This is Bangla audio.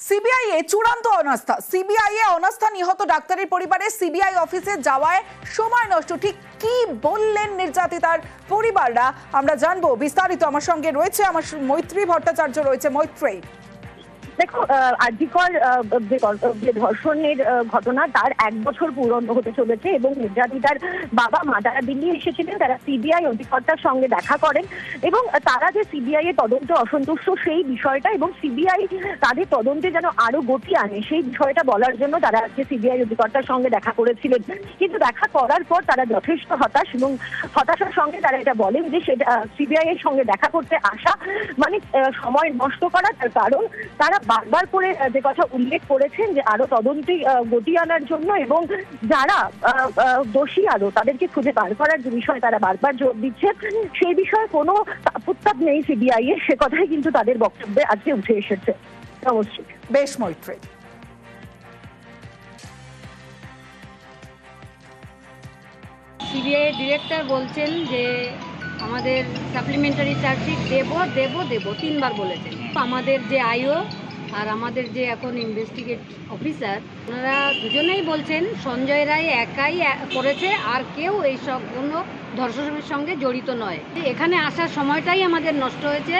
সিবিআই এ চূড়ান্ত অনাস্থা। সিবিআই এ অনাস্থা, নিহত ডাক্তারের পরিবারে সিবিআই অফিসে যাওয়ায় সময় নষ্ট। ঠিক কি বললেন নির্যাতিতার পরিবাররা আমরা জানবো বিস্তারিত। আমার সঙ্গে রয়েছে আমার মৈত্রী ভট্টাচার্য, রয়েছে মৈত্রী। দেখো, আরজিকর যে ধর্ষণের ঘটনা তার 1 বছর পূরণ হতে চলেছে এবং নির্যাতিতার বাবা মা যারা দিল্লি এসেছিলেন তারা সিবিআই অধিকর্তার সঙ্গে দেখা করেন এবং তারা যে সিবিআই এর তদন্তে অসন্তুষ্ট সেই বিষয়টা এবং সিবিআই তাদের তদন্তে যেন আরো গতি আনে সেই বিষয়টা বলার জন্য তারা আজকে সিবিআই অধিকর্তার সঙ্গে দেখা করেছিলেন। কিন্তু দেখা করার পর তারা যথেষ্ট হতাশ এবং হতাশার সঙ্গে তারা এটা বলেন যে সেটা সিবিআই এর সঙ্গে দেখা করতে আসা মানে সময় নষ্ট করা। তার কারণ তারা বারবার করে যে কথা উল্লেখ করেছেন যে আরো তদন্তে গতি আনার জন্য এবং যারা দোষী আরো তাদেরকে খুঁজে বার করার যে বিষয় তারা বারবার জোর দিচ্ছে, সেই বিষয়ে কোনো প্রস্তাব নেই সিবিআই এর, সে কথাই কিন্তু তাদের বক্তব্যে আজকে উঠে এসেছে। অবশ্যই বেশ মৈত্রী। সিবিআই ডিরেক্টর বলছেন যে আমাদের সাপ্লিমেন্টারি চার্জশিট দেব 3বার বলেছেন। আমাদের যে আইও আর আমাদের যে এখন ইনভেস্টিগেট অফিসার ওনারা দুজনেই বলছেন সঞ্জয় রায় একাই করেছে, আর কেউ এইসব কোনো ধর্ষণের সঙ্গে জড়িত নয়। এখানে আসার সময়টাই আমাদের নষ্ট হয়েছে।